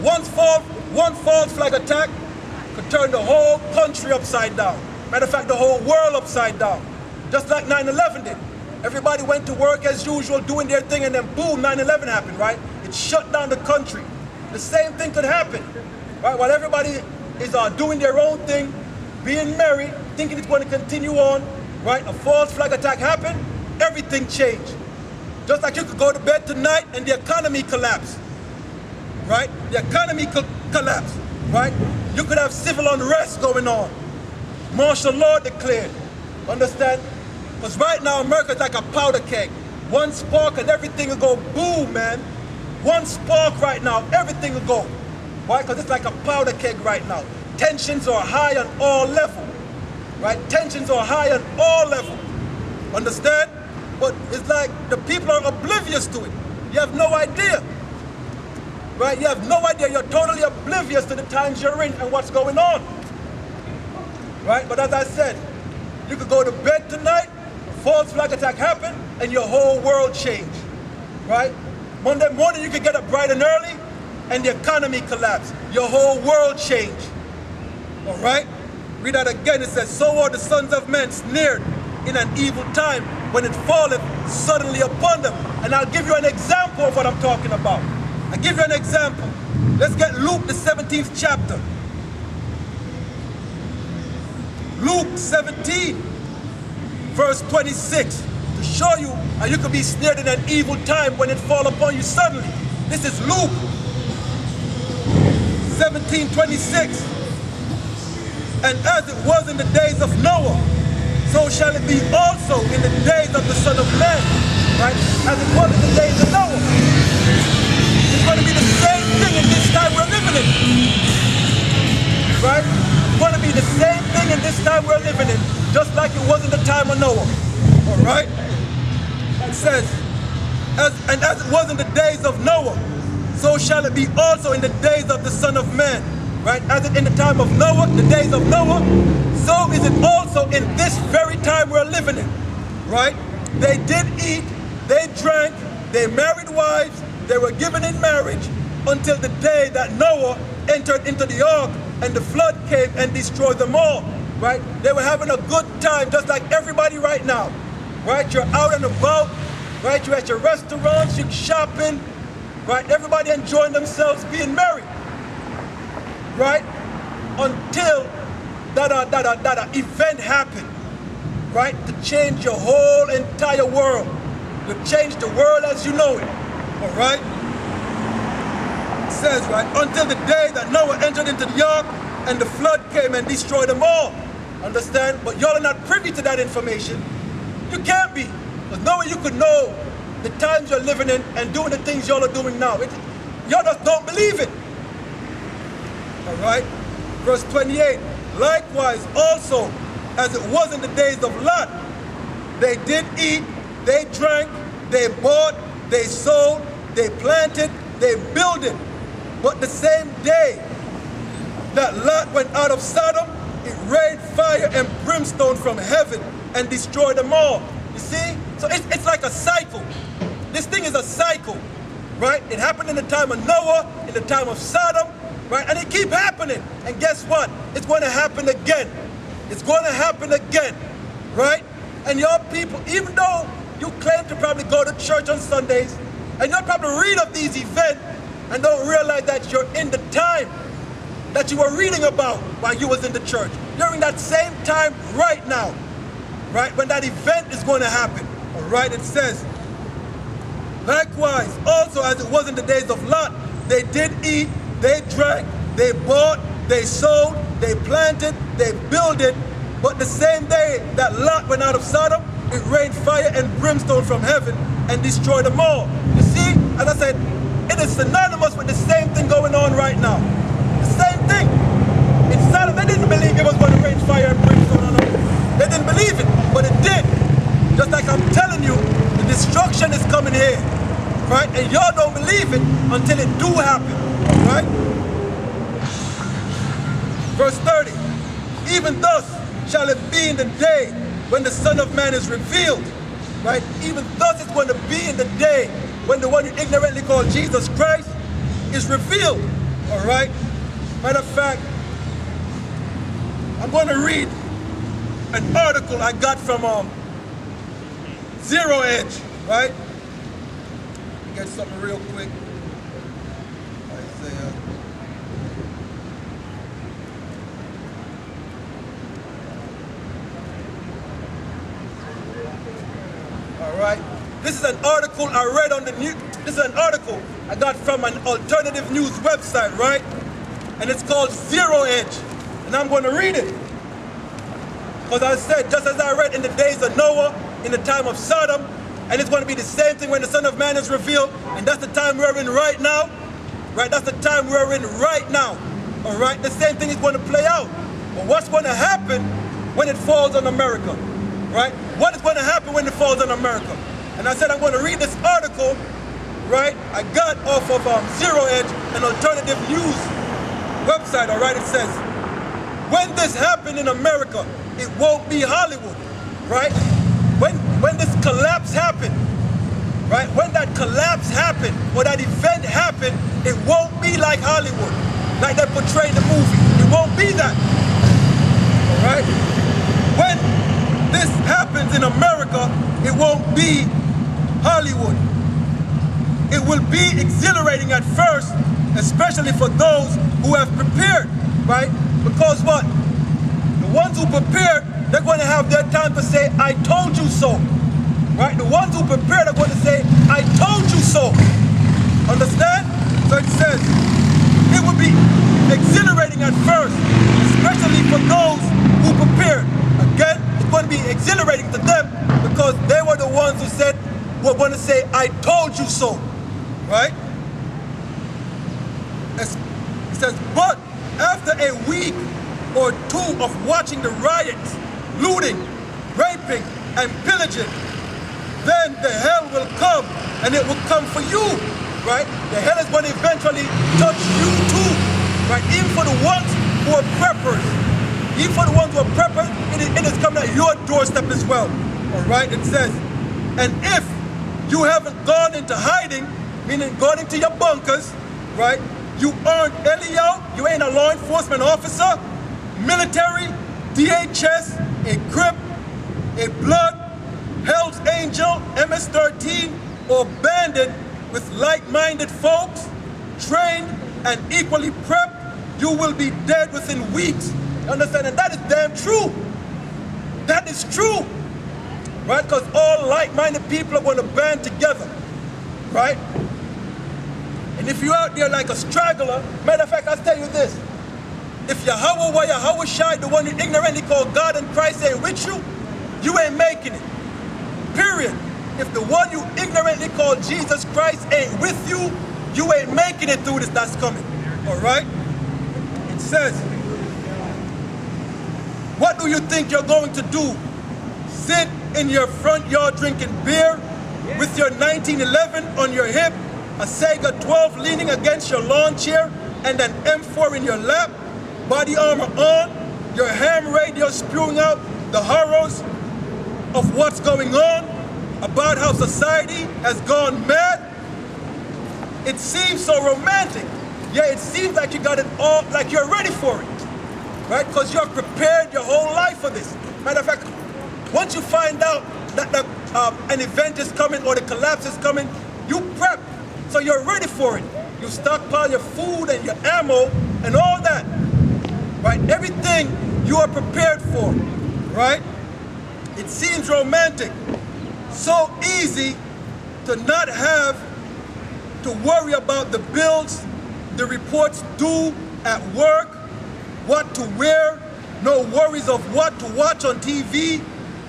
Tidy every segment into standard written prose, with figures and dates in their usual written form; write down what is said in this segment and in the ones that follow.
One false flag attack could turn the whole country upside down. Matter of fact, the whole world upside down. Just like 9/11 did. Everybody went to work as usual, doing their thing, and then boom, 9/11 happened, right? It shut down the country. The same thing could happen, right? While everybody is doing their own thing, being merry, thinking it's going to continue on, right? A false flag attack happened, everything changed. Just like you could go to bed tonight and the economy collapsed, right? The economy could collapse, right? You could have civil unrest going on. Martial law declared, understand? Because right now America's like a powder keg. One spark and everything will go boom, man. One spark right now, everything will go. Why? Because it's like a powder keg right now. Tensions are high on all levels, right? Tensions are high on all levels, understand? But it's like the people are oblivious to it. You have no idea, right? You have no idea. You're totally oblivious to the times you're in and what's going on, right? But as I said, you could go to bed tonight, a false flag attack happened, and your whole world changed, right? Monday morning you could get up bright and early, and the economy collapsed. Your whole world changed, all right? Read that again. It says, so are the sons of men snared in an evil time when it falleth suddenly upon them. And I'll give you an example of what I'm talking about. I'll give you an example. Let's get Luke, the 17th chapter. Luke 17, verse 26, to show you how you could be snared in an evil time when it fall upon you suddenly. This is Luke 17:26. And as it was in the days of Noah, so shall it be also in the days of the Son of Man, right? As it was in the days of Noah. It's going to be the same thing in this time we're living in, right? It's going to be the same thing in this time we're living in, just like it was in the time of Noah, all right? It says, and as it was in the days of Noah, so shall it be also in the days of the Son of Man, right? As in the time of Noah, the days of Noah, so is it also in this very time we're living in, right? They did eat, they drank, they married wives, they were given in marriage until the day that Noah entered into the ark and the flood came and destroyed them all, right? They were having a good time just like everybody right now, right? You're out and about, right? You're at your restaurants, you're shopping, right? Everybody enjoying themselves, being merry, right? Until that event happened, right? To change your whole entire world. To change the world as you know it, all right? It says, right, until the day that Noah entered into the ark and the flood came and destroyed them all. Understand? But y'all are not privy to that information. You can't be. Because no way you could know the times you're living in and doing the things y'all are doing now. Y'all just don't believe it. All right? Verse 28. Likewise also, as it was in the days of Lot, they did eat, they drank, they bought, they sold, they planted, they builded. But the same day that Lot went out of Sodom, it rained fire and brimstone from heaven and destroyed them all. You see? So it's like a cycle. This thing is a cycle, right? It happened in the time of Noah, in the time of Sodom, right? And it keep happening. And guess what? It's going to happen again. It's going to happen again, right? And your people, even though you claim to probably go to church on Sundays, and you'll probably read of these events and don't realize that you're in the time that you were reading about while you was in the church. You're in that same time right now, right? When that event is going to happen, all right? It says, likewise, also as it was in the days of Lot, they did eat, they drank, they bought, they sold, they planted, they builded. But the same day that Lot went out of Sodom, it rained fire and brimstone from heaven and destroyed them all. You see, as I said, it is synonymous with the same thing going on right now. The same thing. In Sodom, they didn't believe it was going to rain fire and brimstone on them. They didn't believe it, but it did. Just like I'm telling you, the destruction is coming here, right? And y'all don't believe it until it do happen, right? Verse 30, even thus shall it be in the day when the Son of Man is revealed, right? Even thus it's going to be in the day when the one you ignorantly call Jesus Christ is revealed. All right? Matter of fact, I'm going to read an article I got from Zero Edge, right? Let me get something real quick. Isaiah. All right. This is an article I read on the news. This is an article I got from an alternative news website, right? And it's called Zero Edge. And I'm going to read it. Because I said, just as I read in the days of Noah, in the time of Sodom, and it's going to be the same thing when the Son of Man is revealed, and that's the time we're in right now, right? That's the time we're in right now, all right? The same thing is going to play out. But what's going to happen when it falls on America, right? What is going to happen when it falls on America? And I said I'm going to read this article, right? I got off of Zero Edge, an alternative news website, all right? It says, when this happened in America, it won't be Hollywood, right? When this collapse happened, right? When that collapse happened or that event happened, it won't be like Hollywood, like they portray in the movie. It won't be that, all right? When this happens in America, it won't be Hollywood. It will be exhilarating at first, especially for those who have prepared, right? Because what? The ones who prepared, they're going to have their time to say, I told you so. Right? The ones who prepared are going to say, I told you so. Understand? So it says, it will be exhilarating at first, especially for those who prepared. Again, it's going to be exhilarating to them because they were the ones who said, we're going to say, I told you so. Right? It says, but after a week or two of watching the riots, looting, raping, and pillaging, then the hell will come, and it will come for you, right? The hell is going to eventually touch you too, right? Even for the ones who are preppers, it is coming at your doorstep as well, all right? It says, and if you haven't gone into hiding, meaning gone into your bunkers, right? You aren't LEO, you ain't a law enforcement officer, military, DHS, a Crip, a Blood, Hell's Angel, MS-13, or bandit with like-minded folks, trained and equally prepped, you will be dead within weeks. You understand? And that is damn true. That is true. Right? Because all like-minded people are going to band together. Right? And if you're out there like a straggler, matter of fact, I'll tell you this. If Yahweh Shai, the one you ignorantly call God and Christ ain't with you, you ain't making it. Period. If the one you ignorantly call Jesus Christ ain't with you, you ain't making it through this that's coming. All right? It says, what do you think you're going to do? Sit in your front yard drinking beer with your 1911 on your hip, a Sega 12 leaning against your lawn chair, and an M4 in your lap, body armor on, your ham radio spewing out the horrors of what's going on, about how society has gone mad? It seems so romantic. Yeah, it seems like you got it all, like you're ready for it, right? Because you're prepared your whole life for this. Matter of fact, once you find out that an event is coming or the collapse is coming, you prep, so you're ready for it. You stockpile your food and your ammo and all that, right? Everything you are prepared for, right? It seems romantic, so easy to not have to worry about the bills, the reports due at work, what to wear, no worries of what to watch on TV,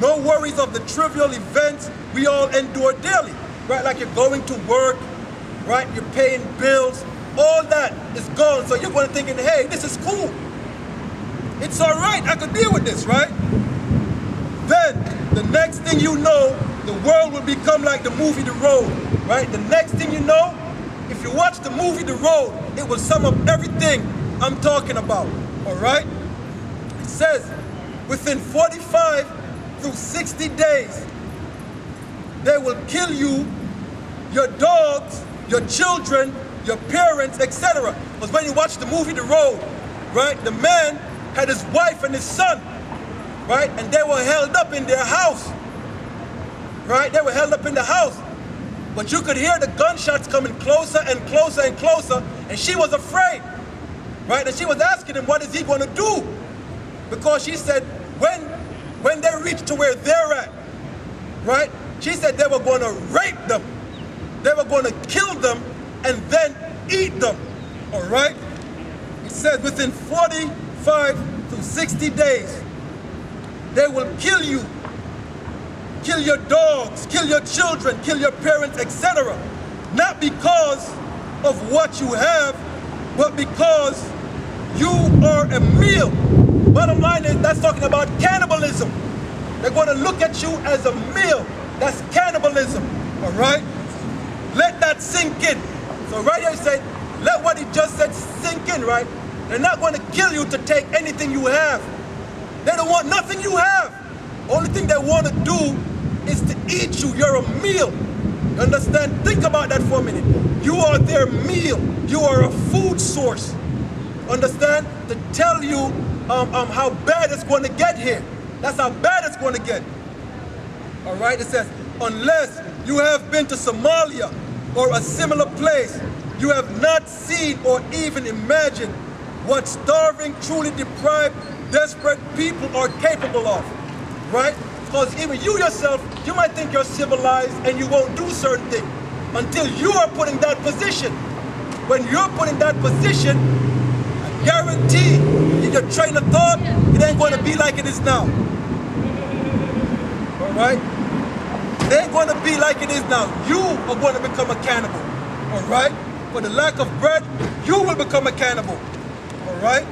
no worries of the trivial events we all endure daily, right? Like you're going to work, right? You're paying bills, all that is gone. So you're going to thinking, hey, this is cool. It's all right, I could deal with this, right? Then, the next thing you know, the world will become like the movie The Road, right? The next thing you know, if you watch the movie The Road, it will sum up everything I'm talking about, all right? It says, within 45 through 60 days, they will kill you, your dogs, your children, your parents, etc. Because when you watch the movie The Road, right, the man had his wife and his son, right, and they were held up in their house, right, they were held up in the house, but you could hear the gunshots coming closer and closer and closer, and she was afraid, right, and she was asking him, what is he going to do? Because she said, when they reach to where they're at, right, she said they were going to rape them, they were going to kill them, and then eat them, all right? It says within 45 to 60 days, they will kill you, kill your dogs, kill your children, kill your parents, etc. Not because of what you have, but because you are a meal. Bottom line is, that's talking about cannibalism. They're going to look at you as a meal. That's cannibalism, all right? Let that sink in. So right here it says, let what he just said sink in, right? They're not going to kill you to take anything you have. They don't want nothing you have. Only thing they want to do is to eat you. You're a meal. You understand? Think about that for a minute. You are their meal. You are a food source. Understand? To tell you how bad it's going to get here. That's how bad it's going to get. All right? It says, unless you have been to Somalia or a similar place, you have not seen or even imagined what starving, truly deprived, desperate people are capable of, right? Because even you yourself, you might think you're civilized and you won't do certain things until you are put in that position. When you're put in that position, I guarantee in your train of thought, it ain't going to be like it is now. All right? It ain't going to be like it is now. You are going to become a cannibal. All right? For the lack of bread, you will become a cannibal. All right?